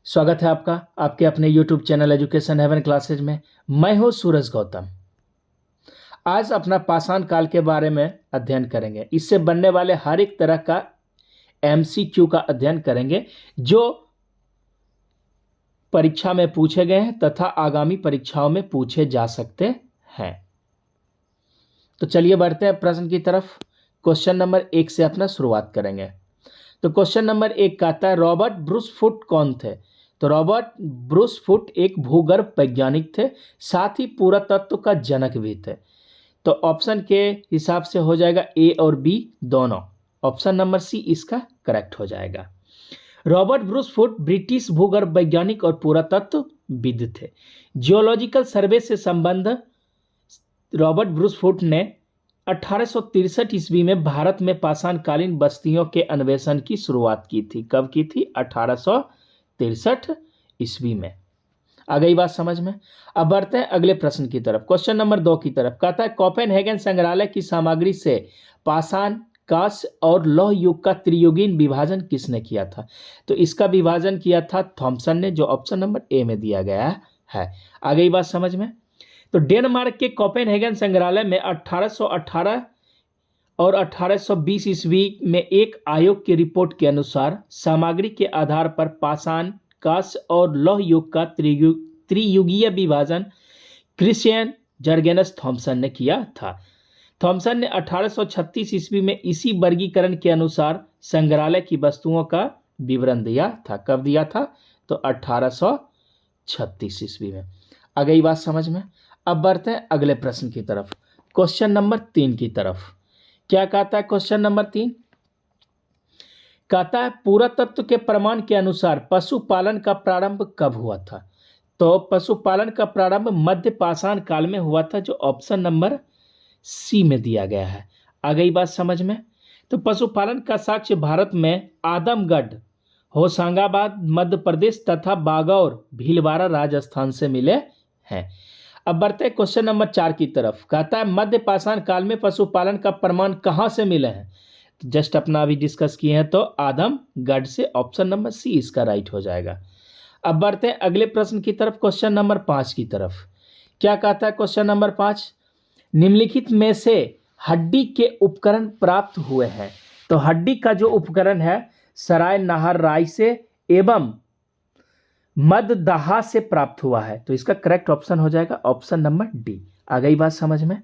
स्वागत है आपका आपके अपने YouTube channel education haven classes में। मैं हूं सूरज गौतम। आज अपना पाषाण काल के बारे में अध्ययन करेंगे। इससे बनने वाले हर एक तरह का MCQ का अध्ययन करेंगे जो परीक्षा में पूछे गए हैं तथा आगामी परीक्षाओं में पूछे जा सकते हैं। तो चलिए बढ़ते हैं प्रश्न की तरफ। क्वेश्चन नंबर 1 से अपना शुरुआत करेंगे। तो क्वेश्चन नंबर 1 कहता है रॉबर्ट ब्रूस फुट कौन थे? तो रॉबर्ट ब्रूस फुट एक भूगर्भ वैज्ञानिक थे, साथ ही पुरातत्व का जनक भी थे। तो ऑप्शन के हिसाब से हो जाएगा ए और बी दोनों। ऑप्शन नंबर सी इसका करेक्ट हो जाएगा। रॉबर्ट ब्रूस फुट ब्रिटिश भूगर्भ वैज्ञानिक और पुरातत्वविद थे। जियोलॉजिकल सर्वे से संबंध रॉबर्ट ब्रूस फुट ने 1863 ईस्वी में भारत में पाषाणकालीन बस्तियों के अन्वेषण की शुरुआत की थी। कब की थी? 1863 ईस्वी में। आ गई बात समझ में। अब बढ़ते हैं अगले प्रश्न की तरफ। क्वेश्चन नंबर 2 की तरफ कहता है कोपेनहेगन संग्रहालय की सामग्री से पाषाण, कांस्य और लौह युग का त्रियुगीन विभाजन किसने किया था? तो इसका विभाजन किया था थॉमसन ने, जो ऑप्शन नंबर ए में दिया गया है। आ गई बात समझ में। तो डेनमार्क के कोपेनहेगन संग्रहालय में 1818 और 1820 ईस्वी में एक आयोग की रिपोर्ट के अनुसार सामग्री के आधार पर पाषाण, कांस्य और लौह युग का त्रियुगीय विभाजन क्रिश्चियन जर्गेनस थॉमसन ने किया था। थॉमसन ने 1836 ईस्वी में इसी वर्गीकरण के अनुसार संग्रहालय की वस्तुओं का विवरण दिया था। कब दिया था? तो 1836 ईस्वी में। आ गई बात समझ में। अब बढ़ते हैं अगले प्रश्न की तरफ, क्वेश्चन नंबर 3 की तरफ। क्या कहता है क्वेश्चन नंबर 3? कहता है पुरातत्व के प्रमाण के अनुसार पशुपालन का प्रारंभ कब हुआ था? तो पशुपालन का प्रारंभ मध्य पाषाण काल में हुआ था, जो ऑप्शन नंबर सी में दिया गया है। आ गई बात समझ में। तो पशुपालन का साक्ष्य भारत में आदमगढ़, होशंगाबाद मध्य प्रदेश तथा बागौर भीलवाड़ा राजस्थान से मिले हैं। अब बढ़ते हैं क्वेश्चन नंबर 4 की तरफ। कहता है मध्य पाषाण काल में पशुपालन का प्रमाण कहाँ से मिले हैं? तो जस्ट अपना अभी डिस्कस किए हैं, तो आदमगढ़ से। ऑप्शन नंबर सी इसका राइट हो जाएगा। अब बढ़ते हैं अगले प्रश्न की तरफ, क्वेश्चन नंबर 5 की तरफ। क्या कहता है क्वेश्चन नंबर 5? निम्नलिखित में से हड्डी के उपकरण प्राप्त हुए हैं। तो हड्डी का जो उपकरण है सराय नाहर राय से एवं मददाहा से प्राप्त हुआ है। तो इसका करेक्ट ऑप्शन हो जाएगा ऑप्शन नंबर डी। आ गई बात समझ में।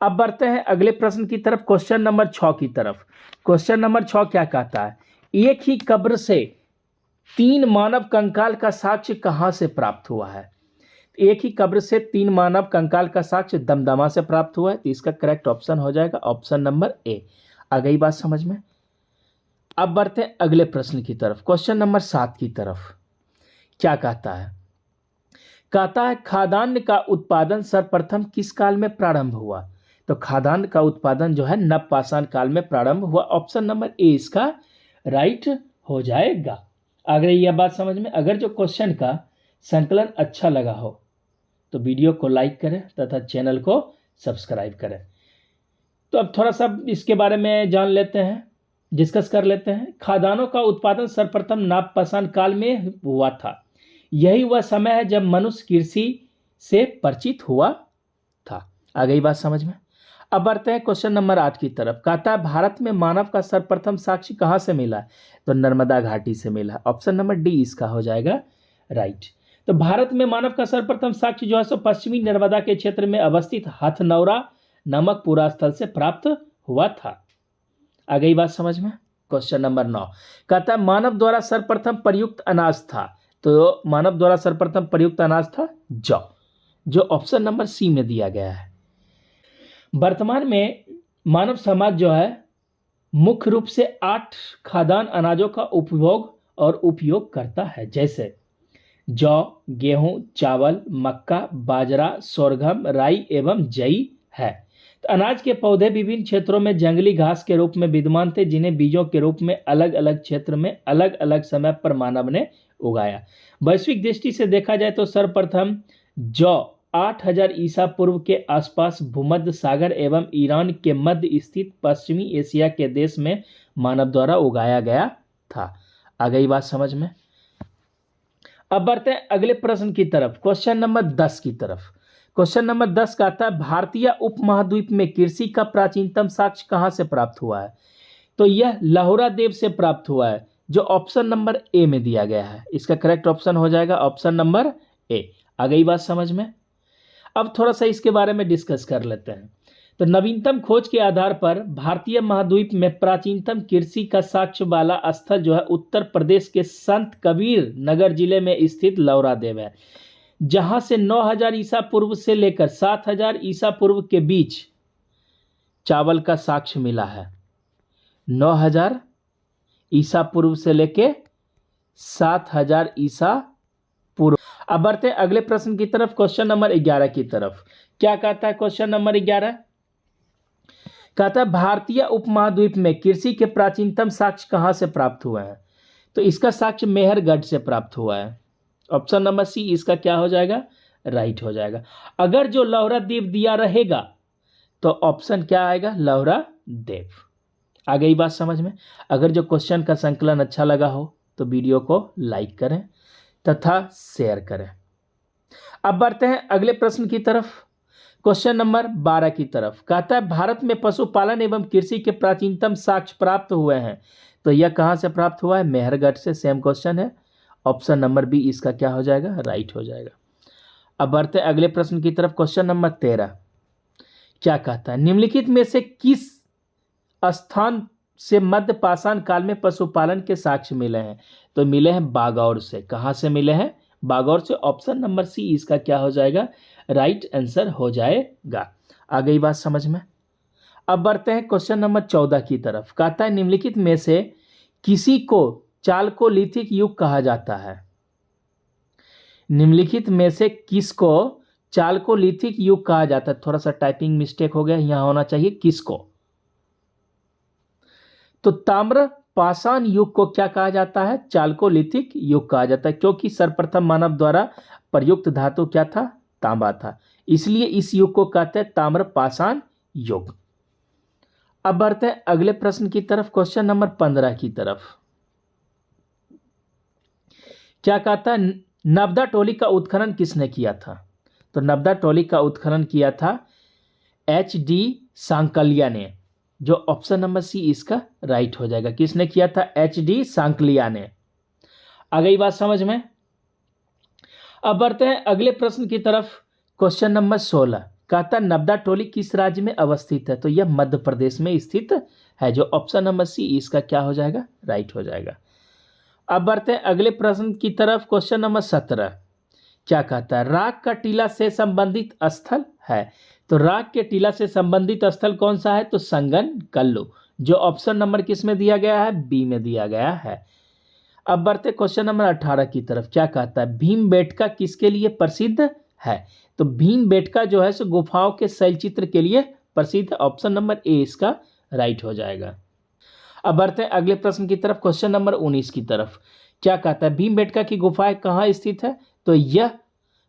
अब बढ़ते हैं अगले प्रश्न की तरफ, क्वेश्चन नंबर 6 की तरफ। क्वेश्चन नंबर 6 क्या कहता है? एक ही कब्र से 3 मानव कंकाल का साक्ष्य कहां से प्राप्त हुआ है? एक ही कब्र से 3 मानव कंकाल का साक्ष्य दमदमा से प्राप्त हुआ है। तो इसका करेक्ट ऑप्शन हो जाएगा ऑप्शन नंबर ए। आ गई बात समझ में। अब बढ़ते हैं अगले प्रश्न की तरफ, क्वेश्चन नंबर 7 की तरफ। क्या कहता है? कहता है खाद्यान्न का उत्पादन सर्वप्रथम किस काल में प्रारंभ हुआ? तो खाद्यान्न का उत्पादन जो है नवपाषाण काल में प्रारंभ हुआ। ऑप्शन नंबर ए इसका राइट हो जाएगा। अगर यह बात समझ में। अगर जो क्वेश्चन का संकलन अच्छा लगा हो तो वीडियो को लाइक करें तथा चैनल को सब्सक्राइब करें। तो अब थोड़ा सा इसके बारे में जान लेते हैं, डिस्कस कर लेते हैं। खाद्यान्नों का उत्पादन सर्वप्रथम नवपाषाण काल में हुआ था। यही वह समय है जब मनुष्य कृषि से परिचित हुआ था। आ गई बात समझ में। अब बढ़ते हैं क्वेश्चन नंबर 8 की तरफ। कहता है भारत में मानव का सर्वप्रथम साक्ष्य कहां से मिला? तो नर्मदा घाटी से मिला। ऑप्शन नंबर डी इसका हो जाएगा राइट। तो भारत में मानव का सर्वप्रथम साक्ष्य जो है सो पश्चिमी नर्मदा के क्षेत्र में अवस्थित हथनौरा नामक पुरा स्थल से प्राप्त हुआ था। आ गई बात समझ में। क्वेश्चन नंबर 9 कहता है मानव द्वारा सर्वप्रथम प्रयुक्त अनाज था। तो मानव द्वारा सर्वप्रथम प्रयुक्त अनाज था जौ, जो ऑप्शन नंबर सी में दिया गया है। वर्तमान में मानव समाज जो है मुख्य रूप से 8 खाद्यान्न अनाजों का उपभोग और उपयोग करता है, जैसे जौ, गेहूं, चावल, मक्का, बाजरा, सोरगम, राई एवं जई है। तो अनाज के पौधे विभिन्न क्षेत्रों में जंगली घास के रूप में विद्यमान थे, जिन्हें बीजों के रूप में अलग अलग क्षेत्र में अलग अलग समय पर मानव ने उगाया। वैश्विक दृष्टि से देखा जाए तो सर्वप्रथम जौ 8000 ईसा पूर्व के आसपास भूमध्य सागर एवं ईरान के मध्य स्थित पश्चिमी एशिया के देश में मानव द्वारा उगाया गया था। आ गई बात समझ में। अब बढ़ते हैं अगले प्रश्न की तरफ, क्वेश्चन नंबर 10 की तरफ। क्वेश्चन नंबर 10 का आता है भारतीय उपमहाद्वीप में कृषि का प्राचीनतम साक्ष्य कहां से प्राप्त हुआ है? तो यह लाहौरा देव से प्राप्त हुआ है, जो ऑप्शन नंबर ए में दिया गया है। इसका करेक्ट ऑप्शन हो जाएगा ऑप्शन नंबर ए। आ गई बात समझ में? अब थोड़ा सा इसके बारे में डिस्कस कर लेते हैं। तो नवीनतम खोज के आधार पर भारतीय महाद्वीप में प्राचीनतम कृषि का साक्ष्य वाला स्थल जो है उत्तर प्रदेश के संत कबीर नगर जिले में स्थित लाहौरा देव है, जहां से 9000 ईसा पूर्व से लेकर 7000 ईसा पूर्व के बीच चावल का साक्ष्य मिला है। 9000 ईसा पूर्व से लेके 7000 ईसा पूर्व। अब बढ़ते हैं अगले प्रश्न की तरफ, क्वेश्चन नंबर 11 की तरफ। क्या कहता है क्वेश्चन नंबर 11? कहता है भारतीय उपमहाद्वीप में कृषि के प्राचीनतम साक्ष्य कहां से प्राप्त हुए हैं? तो इसका साक्ष्य मेहरगढ़ से प्राप्त हुआ है। ऑप्शन नंबर सी इसका क्या हो जाएगा? राइट हो जाएगा। अगर जो लाहौरा देव दिया रहेगा तो ऑप्शन क्या आएगा? लाहौरा देव। आ गई बात समझ में? अगर जो क्वेश्चन का संकलन अच्छा लगा हो तो वीडियो को लाइक करें तथा शेयर करें। अब बढ़ते हैं अगले प्रश्न की तरफ, क्वेश्चन नंबर 12 की तरफ। कहता है भारत में पशुपालन एवं कृषि के प्राचीनतम साक्ष्य प्राप्त हुए हैं, तो यह कहां से प्राप्त हुआ है? मेहरगढ़ से। सेम क्वेश्चन है, ऑप्शन नंबर बी इसका क्या हो जाएगा? राइट हो जाएगा। अब बढ़ते हैं अगले प्रश्न की तरफ, क्वेश्चन नंबर 13। क्या कहता है निम्नलिखित में से किस स्थान से मध्य पाषाण काल में पशुपालन के साक्ष्य मिले हैं? तो मिले हैं बागौर से। कहां से मिले हैं? बागौर से। ऑप्शन नंबर सी इसका क्या हो जाएगा? राइट आंसर हो जाएगा। आ गई बात समझ में? अब बढ़ते हैं क्वेश्चन नंबर 14 की तरफ। कहता है निम्नलिखित में से किसी को चालकोलिथिक युग कहा जाता है? निम्नलिखित में से किसको चालकोलिथिक युग कहा जाता है? थोड़ा सा टाइपिंग मिस्टेक हो गया, यहां होना चाहिए किसको। तो ताम्र पाषाण युग को क्या कहा जाता है? चालकोलिथिक युग कहा जाता है, क्योंकि सर्वप्रथम मानव द्वारा प्रयुक्त धातु क्या था? तांबा था, इसलिए इस युग को कहते हैं ताम्र पाषाण युग। अब बढ़ते हैं अगले प्रश्न की तरफ, क्वेश्चन नंबर 15 की तरफ। क्या कहता है नर्मदा टोली का उत्खनन किसने किया था? तो नर्मदा टोली का उत्खनन किया था HD सांकलिया ने, जो ऑप्शन नंबर सी इसका राइट हो जाएगा। किसने किया था? HD सांकलिया ने। आ गई बात समझ में? अब बढ़ते हैं अगले प्रश्न की तरफ, क्वेश्चन नंबर 16। कहता नर्मदा टोली किस राज्य में अवस्थित है? तो यह मध्य प्रदेश में स्थित है, जो ऑप्शन नंबर सी इसका क्या हो जाएगा? राइट हो जाएगा। अब बढ़ते हैं अगले प्रश्न की तरफ, क्वेश्चन नंबर 17। क्या कहता है राग का टीला से संबंधित स्थल है? तो राग के टीला से संबंधित स्थल कौन सा है? तो संगन कल्लू, जो ऑप्शन नंबर किस में दिया गया है? बी में दिया गया है। अब बढ़ते क्वेश्चन नंबर 18 की तरफ। क्या कहता है भीमबेटका किसके लिए प्रसिद्ध है? तो भीमबेटका जो है सो गुफाओं के शैलचित्र के लिए प्रसिद्ध है। ऑप्शन नंबर ए इसका राइट हो जाएगा। अब बढ़ते हैं अगले प्रश्न की तरफ, क्वेश्चन नंबर 19 की तरफ। क्या कहता है भीमबेटका की गुफाएं कहाँ स्थित है? तो यह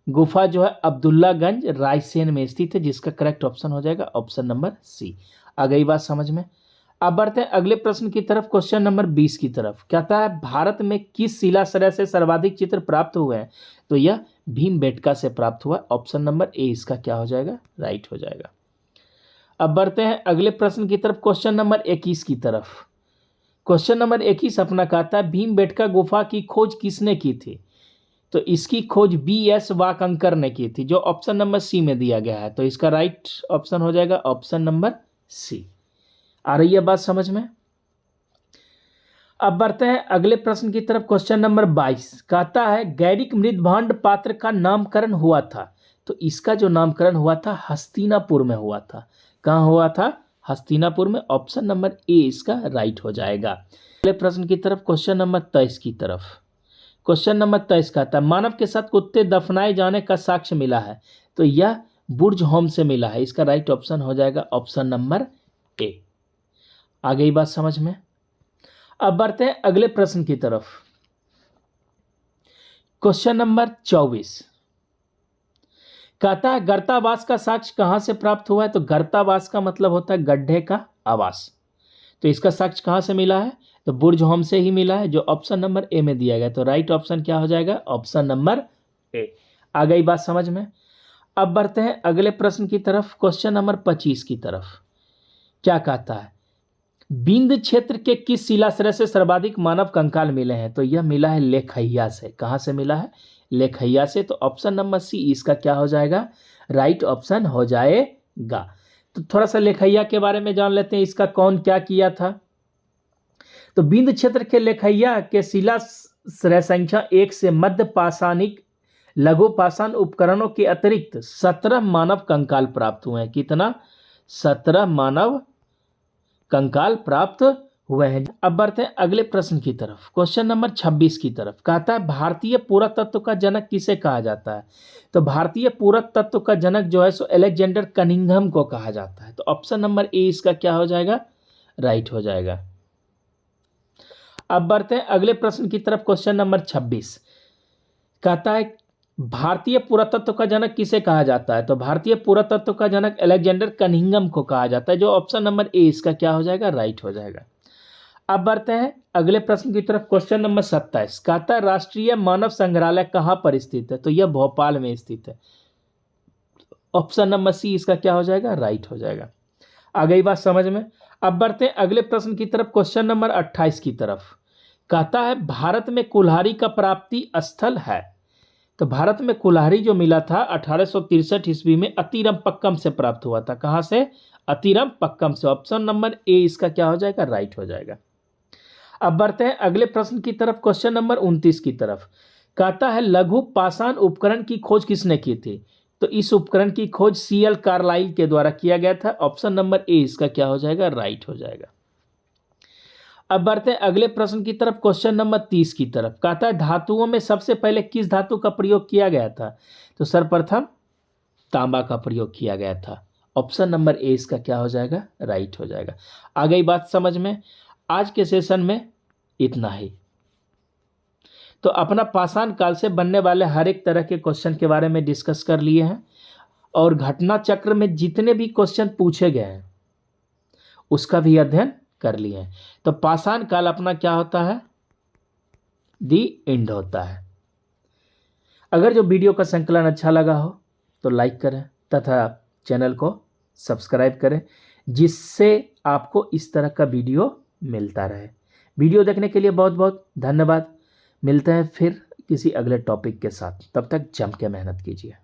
गुफा जो है अब्दुल्लागंज रायसेन में स्थित है, जिसका करेक्ट ऑप्शन हो जाएगा ऑप्शन नंबर सी। आ गई बात समझ में? अब बढ़ते हैं अगले प्रश्न की तरफ, क्वेश्चन नंबर 20 की तरफ। कहता है भारत में किस शिलाश्रय से सर्वाधिक चित्र प्राप्त हुए हैं? तो यह भीमबेटका से प्राप्त हुआ। ऑप्शन नंबर ए इसका क्या हो जाएगा? राइट हो जाएगा। अब बढ़ते हैं अगले प्रश्न की तरफ, क्वेश्चन नंबर 21 की तरफ। क्वेश्चन नंबर 21 अपना कहता है भीमबेटका गुफा की खोज किसने की थी? तो इसकी खोज BS वाकंकर ने की थी, जो ऑप्शन नंबर सी में दिया गया है। तो इसका राइट ऑप्शन हो जाएगा ऑप्शन नंबर सी। आ रही है बात समझ में? अब बढ़ते हैं अगले प्रश्न की तरफ, क्वेश्चन नंबर 22। कहता है गैरिक मृदभांड पात्र का नामकरण हुआ था। तो इसका जो नामकरण हुआ था हस्तिनापुर में हुआ था। कहाँ हुआ था? हस्तिनापुर में। ऑप्शन नंबर ए इसका राइट हो जाएगा। अगले प्रश्न की तरफ, क्वेश्चन नंबर 23 की तरफ। क्वेश्चन नंबर 23 कहता है मानव के साथ कुत्ते दफनाए जाने का साक्ष्य मिला है। तो यह बुर्ज होम से मिला है। इसका राइट ऑप्शन हो जाएगा ऑप्शन नंबर ए। आ गई बात समझ में? अब बढ़ते हैं अगले प्रश्न की तरफ, क्वेश्चन नंबर 24। कहता है गर्तावास का साक्ष्य कहां से प्राप्त हुआ है? तो गर्तावास का मतलब होता है गड्ढे का आवास। तो इसका साक्ष्य कहाँ से मिला है? तो बुर्ज होम से ही मिला है, जो ऑप्शन नंबर ए में दिया गया। तो राइट ऑप्शन क्या हो जाएगा? Option number A. आ गई बात समझ में? अब बढ़ते हैं अगले प्रश्न की तरफ, क्वेश्चन नंबर 25 की तरफ। क्या कहता है? बिंद क्षेत्र के किस शिलाश्रय से सर्वाधिक मानव कंकाल मिले हैं? तो यह मिला है लेखैया से। कहाँ से मिला है? लेखैया से। तो ऑप्शन नंबर सी इसका क्या हो जाएगा? राइट ऑप्शन हो जाएगा। तो थोड़ा सा लेखैया के बारे में जान लेते हैं, इसका कौन क्या किया था। तो बिंद क्षेत्र के लेखैया के शिलाश्रय संख्या 1 से मध्य पाषाणिक लघु पाषाण उपकरणों के अतिरिक्त 17 मानव कंकाल प्राप्त हुए हैं। कितना? 17 मानव कंकाल प्राप्त हुए हैं। अब बढ़ते हैं अगले प्रश्न की तरफ, क्वेश्चन नंबर 26 की तरफ। कहता है भारतीय पुरातत्व का जनक किसे कहा जाता है? तो भारतीय पुरातत्व का जनक जो है सो अलेक्जेंडर कनिंघम को कहा जाता है। तो ऑप्शन नंबर ए इसका क्या हो जाएगा? राइट हो जाएगा। अब बढ़ते हैं अगले प्रश्न की तरफ, क्वेश्चन नंबर 26। कहता है भारतीय पुरातत्व का जनक किसे कहा जाता है? तो भारतीय पुरातत्व का जनक अलेक्जेंडर कनिंघम को कहा जाता है, जो ऑप्शन नंबर ए इसका क्या हो जाएगा? राइट हो जाएगा। अब बढ़ते हैं अगले प्रश्न की तरफ, क्वेश्चन नंबर 27। कहता है राष्ट्रीय मानव संग्रहालय कहाँ पर स्थित है? तो यह भोपाल में स्थित है। ऑप्शन नंबर सी इसका क्या हो जाएगा? राइट हो जाएगा। आ गई बात समझ में? अब बढ़ते हैं अगले प्रश्न की तरफ, क्वेश्चन नंबर 28 की तरफ। कहता है भारत में कुल्हाड़ी का प्राप्ति स्थल है। तो भारत में कुल्हाड़ी जो मिला था 1863 ईस्वी में अतिरमपक्कम से प्राप्त हुआ था। कहाँ से? अतिरमपक्कम से। ऑप्शन नंबर ए इसका क्या हो जाएगा? राइट हो जाएगा। अब बढ़ते हैं अगले प्रश्न की तरफ, क्वेश्चन नंबर 29 की तरफ। कहता है लघु पाषाण उपकरण की खोज किसने की थी? तो इस उपकरण की खोज सीएल कार्लाइल के द्वारा किया गया था। ऑप्शन नंबर ए इसका क्या हो जाएगा? राइट हो जाएगा। अब बढ़ते हैं अगले प्रश्न की तरफ, क्वेश्चन नंबर 30 की तरफ। कहता है धातुओं में सबसे पहले किस धातु का प्रयोग किया गया था? तो सर्वप्रथम तांबा का प्रयोग किया गया था। ऑप्शन नंबर ए इसका क्या हो जाएगा? राइट हो जाएगा। आ गई बात समझ में? आज के सेशन में इतना ही। तो अपना पाषाण काल से बनने वाले हर एक तरह के क्वेश्चन के बारे में डिस्कस कर लिए हैं, और घटना चक्र में जितने भी क्वेश्चन पूछे गए हैं उसका भी अध्ययन कर लिए हैं। तो पाषाण काल अपना क्या होता है? दी एंड होता है। अगर जो वीडियो का संकलन अच्छा लगा हो तो लाइक करें तथा चैनल को सब्सक्राइब करें, जिससे आपको इस तरह का वीडियो मिलता रहे। वीडियो देखने के लिए बहुत बहुत धन्यवाद। मिलते हैं फिर किसी अगले टॉपिक के साथ, तब तक जम के मेहनत कीजिए।